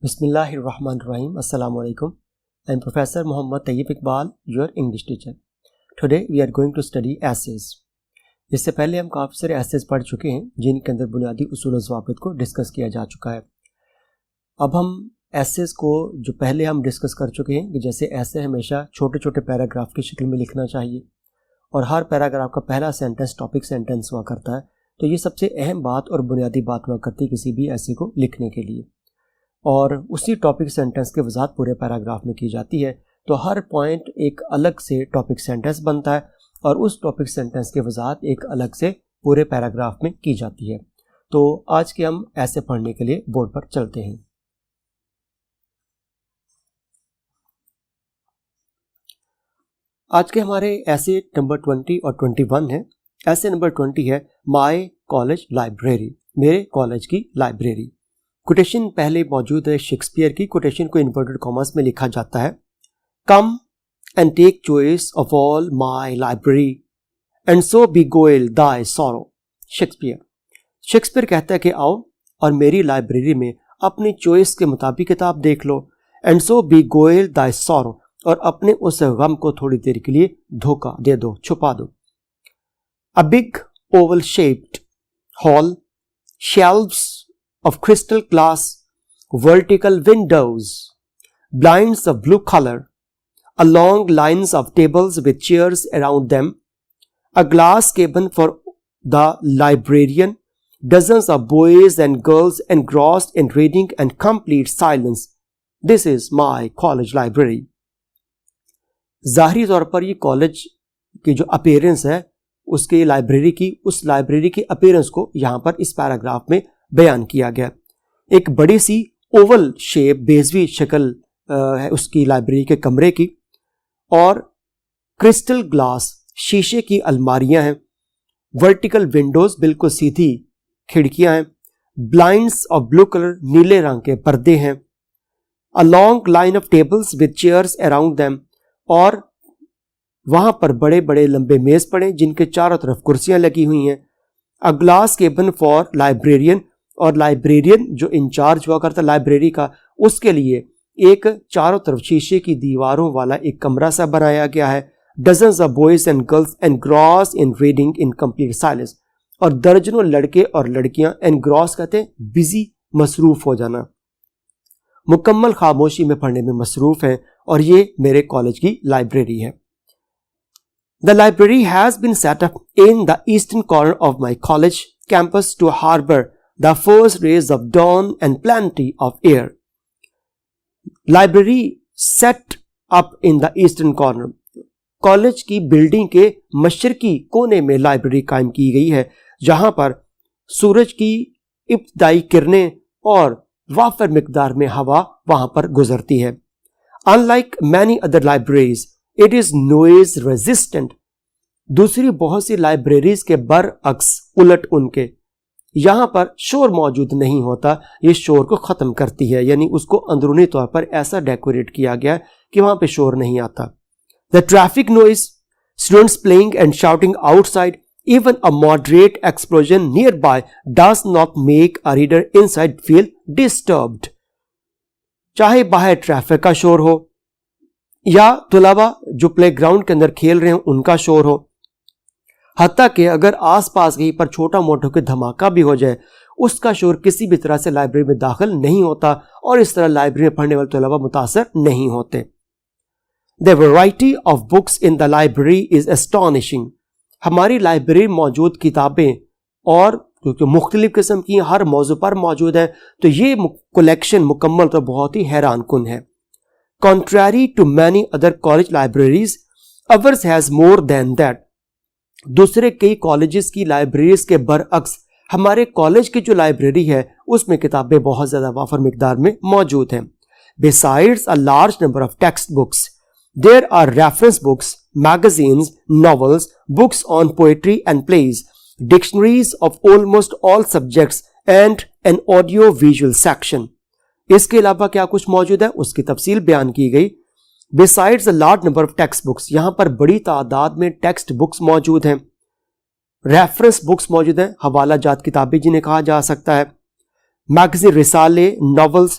بسم اللہ الرحمن الرحیم. السلام علیکم. I am Professor Muhammad Tayyip Iqbal, your English teacher. Today we are going to study essays. اس سے پہلے ہم کافی سارے ایسیز پڑھ چکے ہیں جن کے اندر بنیادی اصول و ضوابط کو ڈسکس کیا جا چکا ہے. اب ہم ایسیز کو جو پہلے ہم ڈسکس کر چکے ہیں کہ جیسے ایسے ہمیشہ چھوٹے چھوٹے پیراگراف کی شکل میں لکھنا چاہیے اور ہر پیراگراف کا پہلا سینٹنس ٹاپک سینٹنس ہوا کرتا ہے, تو یہ سب سے اہم بات اور بنیادی بات ہوا کرتی ہے کسی بھی ایسے کو لکھنے کے لیے, اور اسی ٹاپک سینٹنس کے وضاحت پورے پیراگراف میں کی جاتی ہے. تو ہر پوائنٹ ایک الگ سے ٹاپک سینٹنس بنتا ہے اور اس ٹاپک سینٹنس کے وضاحت ایک الگ سے پورے پیراگراف میں کی جاتی ہے. تو آج کے ہم ایسے پڑھنے کے لیے بورڈ پر چلتے ہیں. آج کے ہمارے ایسے نمبر 20 اور 21 ہیں. ایسے نمبر 20 ہے مائی کالج لائبریری, میرے کالج کی لائبریری. کوٹیشن پہلے موجود ہے شیکسپیئر کی. کوٹیشن کو انورٹڈ کاماز میں لکھا جاتا ہے. Come and take choice of all my library and so beguile thy sorrow. Shakespeare کہتا ہے کہ آؤ اور میری لائبریری میں اپنی چوائس کے مطابق کتاب دیکھ لو, and so beguile thy سورو, اور اپنے اس غم کو تھوڑی دیر کے لیے دھوکہ دے دو, چھپا دو. A big oval shaped hall, shelves of crystal glass, vertical windows, blinds of blue color, a long lines of tables with chairs around them, a glass cabin for the librarian, dozens of boys and girls engrossed in reading and complete silence. This is my college library. ظاہری طور پر یہ college کی جو appearance ہے اس کے library کی, اس library کی appearance کو یہاں پر اس پیراگراف میں بیان کیا گیا. ایک بڑی سی اوول شیپ, بیضوی شکل ہے اس کی لائبریری کے کمرے کی, اور کرسٹل گلاس شیشے کی الماریاں ہیں, ورٹیکل ونڈوز بالکل سیدھی کھڑکیاں ہیں, بلائنڈس آف بلو کلر نیلے رنگ کے پردے ہیں, a long line of tables with chairs around them, اور وہاں پر بڑے بڑے لمبے میز پڑے جن کے چاروں طرف کرسیاں لگی ہوئی ہیں. A glass cabin for librarian, اور لائبریرین جو انچارج ہوا کرتا لائبریری کا, اس کے لیے ایک چاروں طرف شیشے کی دیواروں والا ایک کمرہ سا بنایا گیا ہے. Dozens of boys and girls engrossed in reading in complete silence, اور درجنوں لڑکے اور لڑکیاں engross کہتے ہیں بزی, مصروف ہو جانا, مکمل خاموشی میں پڑھنے میں مصروف ہیں, اور یہ میرے کالج کی لائبریری ہے. The library has been set up in the eastern corner of my college campus to harbor the first rays of dawn and plenty of air. Library set up in the eastern corner. College کی building کے مشرقی کونے میں library قائم کی گئی ہے جہاں پر سورج کی ابتدائی کرنیں اور وافر مقدار میں ہوا وہاں پر گزرتی ہے. Unlike many other libraries, it is noise resistant. دوسری بہت سی لائبریریز کے برعکس, الٹ ان کے, یہاں پر شور موجود نہیں ہوتا, یہ شور کو ختم کرتی ہے, یعنی اس کو اندرونی طور پر ایسا ڈیکوریٹ کیا گیا کہ وہاں پہ شور نہیں آتا. The traffic noise, students playing and shouting outside, even a moderate explosion nearby does not make a reader inside feel disturbed. چاہے باہر ٹریفک کا شور ہو یا طلباء جو پلے گراؤنڈ کے اندر کھیل رہے ہیں ان کا شور ہو, حتیٰ کہ اگر آس پاس کہیں پر چھوٹا موٹا کوئی دھماکہ بھی ہو جائے, اس کا شور کسی بھی طرح سے لائبریری میں داخل نہیں ہوتا, اور اس طرح لائبریری میں پڑھنے والے طلباء متاثر نہیں ہوتے. The variety of books in the library is astonishing. ہماری لائبریری موجود کتابیں اور کیونکہ مختلف قسم کی ہر موضوع پر موجود ہیں, تو یہ کلیکشن مکمل تو بہت ہی حیران کن ہے. Contrary to many other college libraries, ours has more than that. دوسرے کئی کالجز کی لائبریریز کے برعکس ہمارے کالج کی جو لائبریری ہے اس میں کتابیں بہت زیادہ وافر مقدار میں موجود ہیں. Besides a large number of textbooks, there are reference books, magazines, novels, books on poetry and plays, dictionaries of almost all subjects, and an audio-visual section. اس کے علاوہ کیا کچھ موجود ہے اس کی تفصیل بیان کی گئی. Besides a large number of textbooks, یہاں پر بڑی تعداد میں ٹیکسٹ بکس موجود ہیں, ریفرنس بکس موجود ہیں, حوالہ جات کتابیں جنہیں کہا جا سکتا ہے, میگزین, رسالے, novels,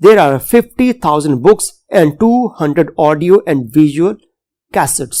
there are 50,000 books and 200 audio and visual cassettes।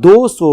200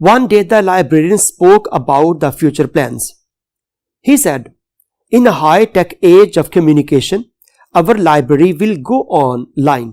One day the librarian spoke about the future plans. He said, in a high-tech age of communication, our library will go online.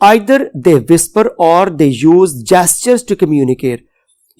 Either they whisper or they use gestures to communicate।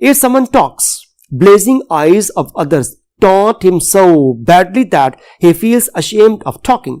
If someone talks, blazing eyes of others taunt him so badly that he feels ashamed of talking।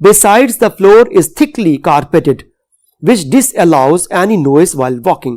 Besides, the floor is thickly carpeted, which disallows any noise while walking।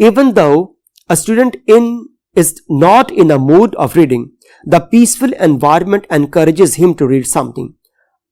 Even though a student is not in a mood of reading, the peaceful environment encourages him to read something।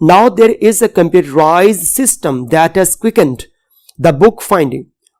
Now there is a computerized system that has quickened the book finding.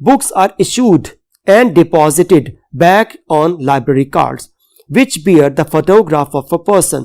Books are issued and deposited back on library cards which bear the photograph of a person.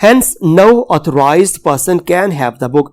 Hence, no authorized person can have the book.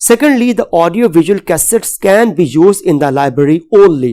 Secondly, the audio visual cassettes can be used in the library only.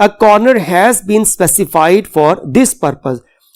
A corner has been specified for this purpose.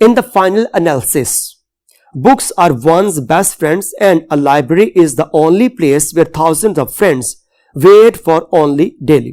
In the final analysis, books are one's best friends and a library is the only place where thousands of friends wait for only daily.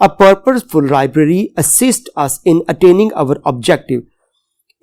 A purposeful library assists us in attaining our objective.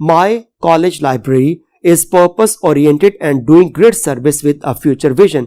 My college library is purpose oriented and doing great service with a future vision.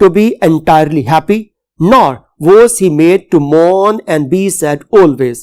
to be entirely happy, nor was he made to mourn and be sad always.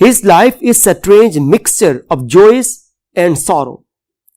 His life is a strange mixture of joys and sorrow.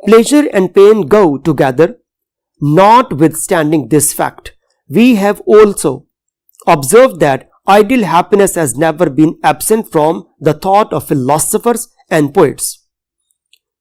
Pleasure and pain go together. Notwithstanding this fact, we have also observed that ideal happiness has never been absent from the thought of philosophers and poets.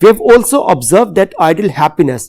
we have also observed that ideal happiness,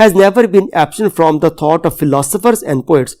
has never been absent from the thought of philosophers and poets,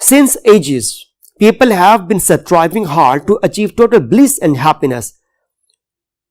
Since ages, people have been striving hard to achieve total bliss and happiness.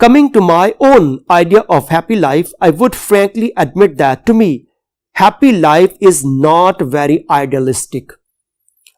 Coming to my own idea of happy life, I would frankly admit that to me, happy life is not very idealistic.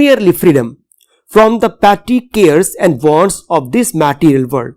merely freedom from the petty cares and wants of this material world.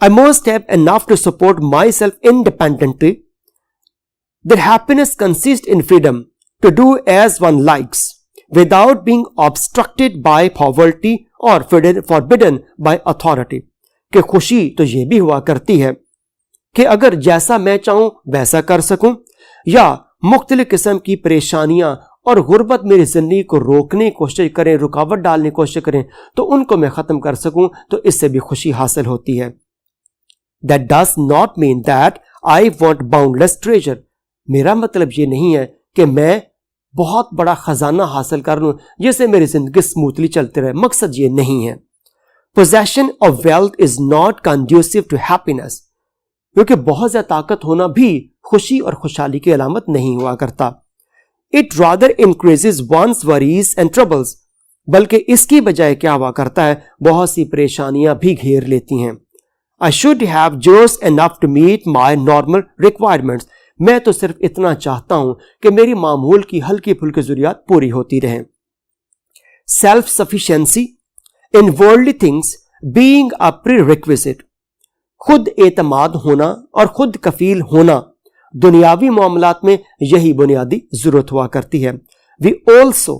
I must have enough to support myself independently. Their happiness consists in freedom to do as one likes without being obstructed by poverty or forbidden by authority. کہ خوشی تو یہ بھی ہوا کرتی ہے کہ اگر جیسا میں چاہوں ویسا کر سکوں، یا مختلف قسم کی پریشانیاں اور غربت میری زندگی کو روکنے کی کوشش کریں، رکاوٹ ڈالنے کی کوشش کریں، تو ان کو میں ختم کر سکوں، تو اس سے بھی خوشی حاصل ہوتی ہے۔ That does not mean that I want boundless treasure۔ میرا مطلب یہ نہیں ہے کہ میں بہت بڑا خزانہ حاصل کر لوں جس سے میری زندگی سموتھلی چلتے رہے، مقصد یہ نہیں ہے۔ Possession of wealth is not conducive to happiness۔ کیونکہ بہت زیادہ طاقت ہونا بھی خوشی اور خوشحالی کی علامت نہیں ہوا کرتا۔ It rather increases one's worries and troubles۔ بلکہ اس کی بجائے کیا ہوا کرتا ہے، بہت سی پریشانیاں بھی گھیر لیتی ہیں۔ I should have just enough to meet my normal requirements۔ میں تو صرف اتنا چاہتا ہوں کہ میری معمول کی ہلکی پھلکی ضروریات پوری ہوتی رہیں۔ Self sufficiency in worldly things being a prerequisite۔ خود اعتماد ہونا اور خود کفیل ہونا دنیاوی معاملات میں یہی بنیادی ضرورت ہوا کرتی ہے۔ We also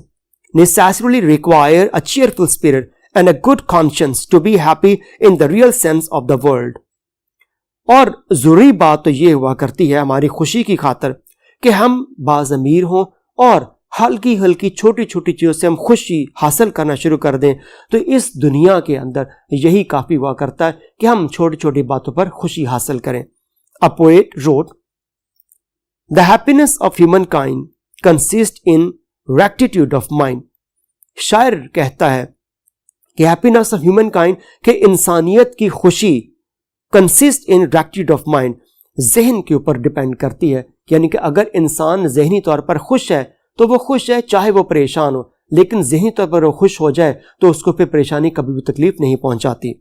necessarily require a cheerful spirit and a good conscience to be happy in the real sense of the word۔ اور ضروری بات تو یہ ہوا کرتی ہے ہماری خوشی کی خاطر کہ ہم باضمیر ہوں اور ہلکی ہلکی چھوٹی چھوٹی چیزوں سے ہم خوشی حاصل کرنا شروع کر دیں، تو اس دنیا کے اندر یہی کافی ہوا کرتا ہے کہ ہم چھوٹی چھوٹی باتوں پر خوشی حاصل کریں۔ A poet wrote, The happiness of humankind consists in rectitude of mind۔ شاعر کہتا ہے کہ happiness of humankind کہ انسانیت کی خوشی consist in rectitude of mind، ذہن کے اوپر ڈیپینڈ کرتی ہے، یعنی کہ اگر انسان ذہنی طور پر خوش ہے تو وہ خوش ہے چاہے وہ پریشان ہو، لیکن ذہنی طور پر وہ خوش ہو جائے تو اس کو پھر پریشانی کبھی بھی تکلیف نہیں پہنچاتی۔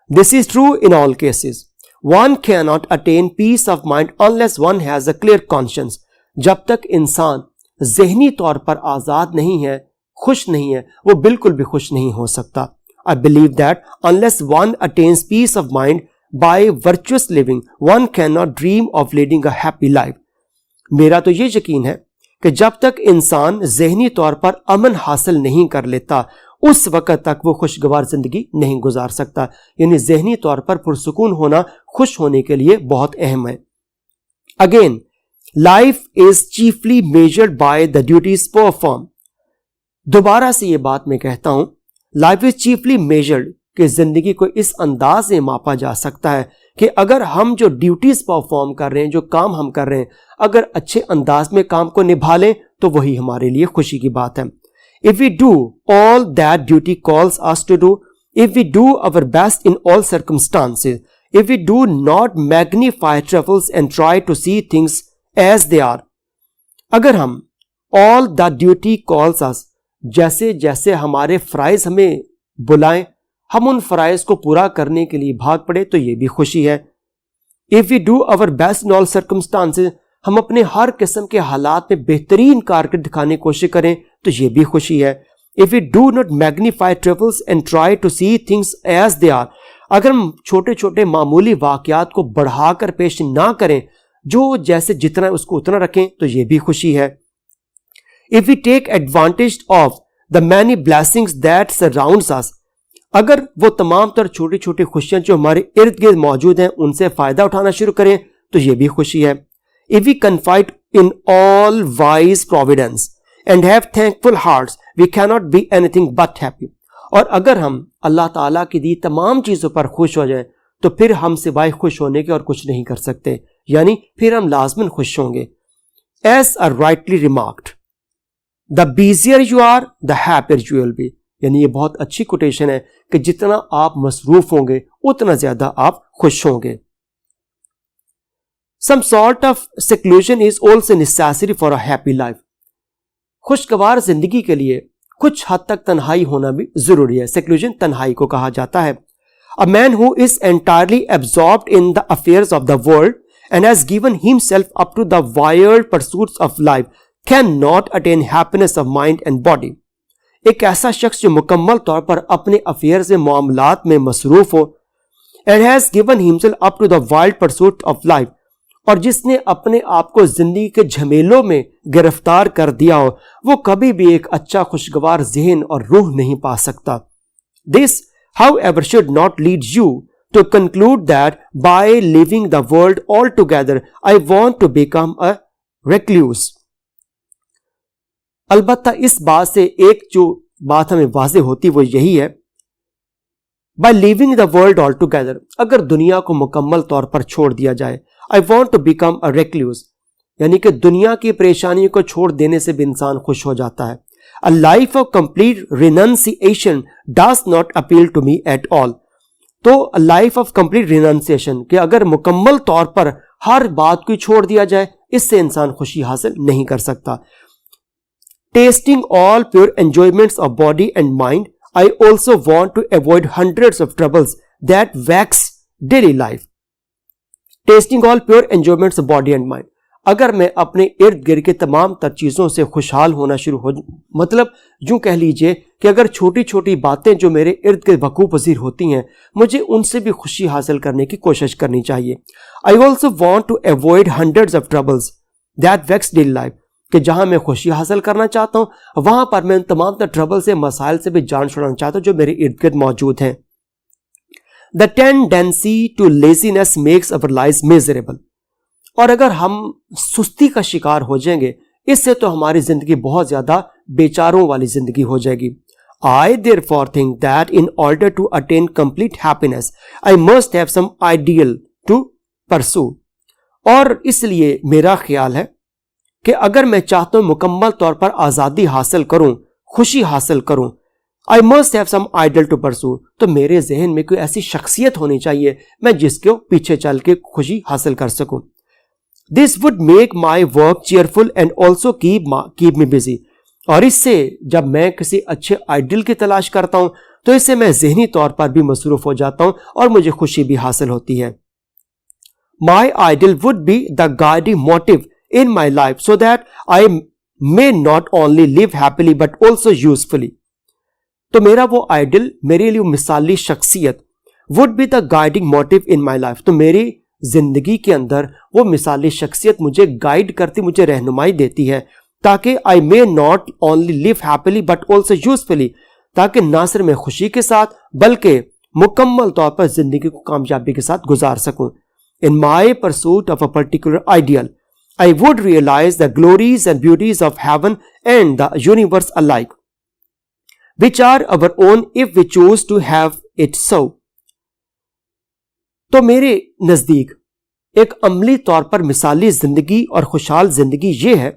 This is true in all cases۔ One cannot attain peace of mind unless one has a clear conscience۔ جب تک انسان ذہنی طور پر آزاد نہیں ہے، خوش نہیں ہے، وہ بالکل بھی خوش نہیں ہو سکتا۔ I believe that unless one attains peace of mind by virtuous living, one cannot dream of leading a happy life۔ میرا تو یہ یقین ہے کہ جب تک انسان ذہنی طور پر امن حاصل نہیں کر لیتا اس وقت تک وہ خوشگوار زندگی نہیں گزار سکتا، یعنی ذہنی طور پر پرسکون ہونا خوش ہونے کے لیے بہت اہم ہے۔ Again, life is chiefly measured by the duties performed۔ دوبارہ سے یہ بات میں کہتا ہوں، life is chiefly measured کہ زندگی کو اس انداز سے ماپا جا سکتا ہے کہ اگر ہم جو ڈیوٹیز پرفارم کر رہے ہیں، جو کام ہم کر رہے ہیں، اگر اچھے انداز میں کام کو نبھا لیں تو وہی ہمارے لیے خوشی کی بات ہے۔ If we do all that duty calls us to do, if we do our best in all circumstances, if we do not magnify troubles and try to see things as they are، اگر ہم all that duty calls us، جیسے جیسے ہمارے فرائض ہمیں بلائیں ہم ان فرائض کو پورا کرنے کے لیے بھاگ پڑے تو یہ بھی خوشی ہے۔ If we do our best in all circumstances، ہم اپنے ہر قسم کے حالات میں بہترین کارکردگی دکھانے کی کوشش کریں تو یہ بھی خوشی ہے۔ If we do not magnify troubles and try to see things as they are، اگر ہم چھوٹے چھوٹے معمولی واقعات کو بڑھا کر پیش نہ کریں، جو جیسے جتنا اس کو اتنا رکھیں تو یہ بھی خوشی ہے۔ If we take advantage of the many blessings that surrounds us، اگر وہ تمام تر چھوٹی چھوٹی خوشیاں جو ہمارے ارد گرد موجود ہیں ان سے فائدہ اٹھانا شروع کریں تو یہ بھی خوشی ہے۔ If we confide in all wise providence and have thankful hearts, we cannot be anything but happy۔ اور اگر ہم اللہ تعالیٰ کی دی تمام چیزوں پر خوش ہو جائیں تو پھر ہم سوائے خوش ہونے کے اور کچھ نہیں کر سکتے، یعنی پھر ہم لازماً خوش ہوں گے۔ As are rightly remarked, the busier you are, the happier you will be۔ یعنی یہ بہت اچھی کوٹیشن ہے کہ جتنا آپ مصروف ہوں گے اتنا زیادہ آپ خوش ہوں گے۔ Some sort of seclusion is also necessary for a happy life۔ خوشگوار زندگی کے لیے کچھ حد تک تنہائی ہونا بھی ضروری ہے۔ seclusion تنہائی کو کہا جاتا ہے۔ A man who is entirely absorbed in the affairs of the world and has given himself up to the wild pursuits of life cannot attain happiness of mind and body۔ ایک ایسا شخص جو مکمل طور پر اپنے افیئرز معاملات میں مصروف ہو and has given himself up to the wild pursuit of life، اور جس نے اپنے آپ کو زندگی کے جھمیلوں میں گرفتار کر دیا ہو، وہ کبھی بھی ایک اچھا خوشگوار ذہن اور روح نہیں پا سکتا۔ This, however, should not lead you to conclude that by leaving the world altogether, I want to become a recluse. البتہ اس بات سے ایک جو بات ہمیں واضح ہوتی وہ یہی ہے, by leaving the world altogether, اگر دنیا کو مکمل طور پر چھوڑ دیا جائے, I want to become a recluse, یعنی کہ دنیا کی پریشانیوں کو چھوڑ دینے سے بھی انسان خوش ہو جاتا ہے. A life of complete renunciation does not appeal to me at all. تو life of complete renunciation کہ اگر مکمل طور پر ہر بات کو چھوڑ دیا جائے, اس سے انسان خوشی حاصل نہیں کر سکتا. Tasting all pure enjoyments of body and mind, I also want to avoid hundreds of troubles that vex daily life. Tasting all pure enjoyments of body and mind. اگر میں اپنے ارد گرد کے تمام تر چیزوں سے خوشحال ہونا شروع ہو, مطلب یوں کہہ لیجئے کہ اگر چھوٹی چھوٹی باتیں جو میرے ارد گرد وقوع پذیر ہوتی ہیں, مجھے ان سے بھی خوشی حاصل کرنے کی کوشش کرنی چاہیے. I also want to avoid hundreds of troubles that vex daily life. کہ جہاں میں خوشی حاصل کرنا چاہتا ہوں, وہاں پر میں ان تمام تر ٹربل سے, مسائل سے بھی جان چھڑانا چاہتا ہوں جو میرے ارد گرد موجود ہیں. The tendency to laziness makes our lives miserable. اور اگر ہم سستی کا شکار ہو جائیں گے, اس سے تو ہماری زندگی بہت زیادہ بیچاروں والی زندگی ہو جائے گی. I therefore think that in order to attain complete happiness, I must have some ideal to pursue. اور اس لیے میرا خیال ہے کہ اگر میں چاہتا ہوں مکمل طور پر آزادی حاصل کروں, خوشی حاصل کروں, I must have some ideal to pursue. تو میرے ذہن میں کوئی ایسی شخصیت ہونی چاہیے میں جس کے پیچھے چل کے خوشی حاصل کر سکوں. This would make my work cheerful and also keep me busy. اور اس سے جب میں کسی اچھے آئیڈل کی تلاش کرتا ہوں تو اس سے میں ذہنی طور پر بھی مصروف ہو جاتا ہوں اور مجھے خوشی بھی حاصل ہوتی ہے. My ideal would be the guiding motive in my life so that I may not only live happily but also usefully. تو میرا وہ آئیڈل, میرے لیے مثالی شخصیت, would be the guiding motive in my life. تو میری زندگی کے اندر وہ مثالی شخصیت مجھے گائیڈ کرتی, مجھے رہنمائی دیتی ہے تاکہ I may not only live happily but also usefully, تاکہ نہ صرف میں خوشی کے ساتھ بلکہ مکمل طور پر زندگی کو کامیابی کے ساتھ گزار سکوں. In my pursuit of a particular ideal, I would realize the glories and beauties of heaven and the universe alike, which are our own if we choose to have it so. تو میرے نزدیک ایک عملی طور پر مثالی زندگی اور خوشحال زندگی یہ ہے,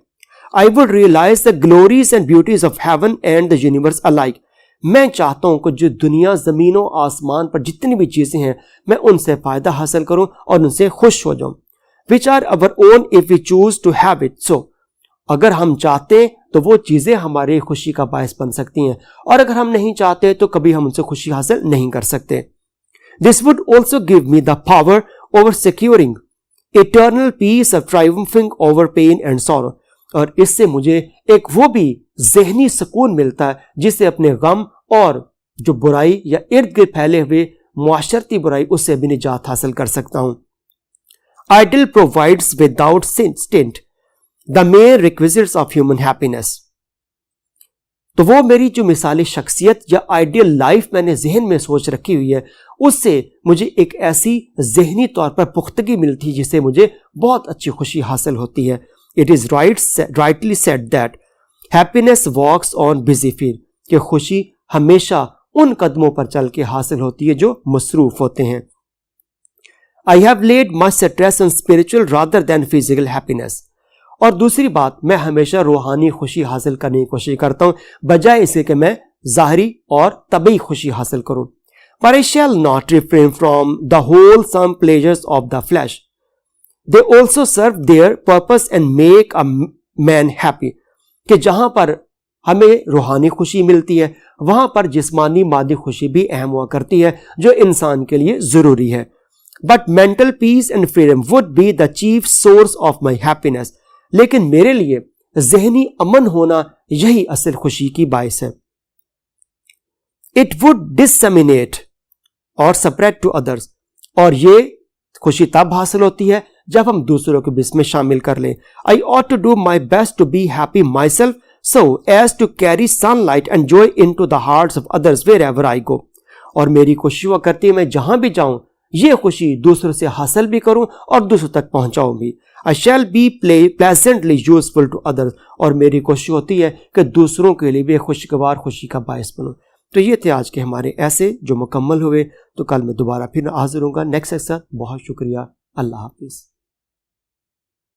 I would realize the glories and beauties of heaven and the universe alike. میں چاہتا ہوں کہ جو دنیا, زمین و آسمان پر جتنی بھی چیزیں ہیں, میں ان سے فائدہ حاصل کروں اور ان سے خوش ہو جاؤں. Which are our own if we choose to have it so. اگر ہم چاہتے ہیں تو وہ چیزیں ہماری خوشی کا باعث بن سکتی ہیں, اور اگر ہم نہیں چاہتے تو کبھی ہم ان سے خوشی حاصل نہیں کر سکتے. This would also give me the power over securing eternal peace of triumphing over pain and sorrow. اور اس سے مجھے ایک وہ بھی ذہنی سکون ملتا ہے جس سے اپنے غم اور جو برائی یا ارد گرد پھیلے ہوئے معاشرتی برائی اس سے بھی نجات حاصل کر سکتا ہوں. Ideal provides without stint the main requisites of human happiness. تو وہ میری جو مثالی شخصیت یا آئیڈیل لائف میں نے ذہن میں سوچ رکھی ہوئی ہے, اس سے مجھے ایک ایسی ذہنی طور پر پختگی ملتی ہے جس سے مجھے بہت اچھی خوشی حاصل ہوتی ہے. It is rightly said that happiness walks on busy feet. کہ خوشی ہمیشہ ان قدموں پر چل کے حاصل ہوتی ہے جو مصروف ہوتے ہیں. I have laid much stress on spiritual rather than physical happiness. اور دوسری بات, میں ہمیشہ روحانی خوشی حاصل کرنے کی کوشش کرتا ہوں بجائے اسے کہ میں ظاہری اور طبعی خوشی حاصل کروں. But I shall not refrain from the wholesome pleasures of the flesh. They also serve their purpose and make a man happy. کہ جہاں پر ہمیں روحانی خوشی ملتی ہے وہاں پر جسمانی مادی خوشی بھی اہم ہوا کرتی ہے جو انسان کے لیے ضروری ہے. But mental peace and freedom would be the chief source of my happiness. لیکن میرے لیے ذہنی امن ہونا یہی اصل خوشی کی باعث ہے. It would disseminate or spread to others. اور یہ خوشی تب حاصل ہوتی ہے جب ہم دوسروں کے بیچ میں شامل کر لیں. I ought to do my best to be happy myself so as to carry sunlight and joy into the hearts of others wherever I go. اور میری کوشش ہوا کرتی ہے میں جہاں بھی جاؤں یہ خوشی دوسروں سے حاصل بھی کروں اور دوسروں تک پہنچاؤں بھی. I shall be pleasantly useful to others. اور میری کوشش ہوتی ہے کہ دوسروں کے لیے بھی خوشگوار خوشی کا باعث بنوں. تو یہ تھے آج کے ہمارے ایسے جو مکمل ہوئے. تو کل میں دوبارہ پھر حاضر ہوں گا نیکسٹ کے ساتھ. بہت شکریہ. اللہ حافظ.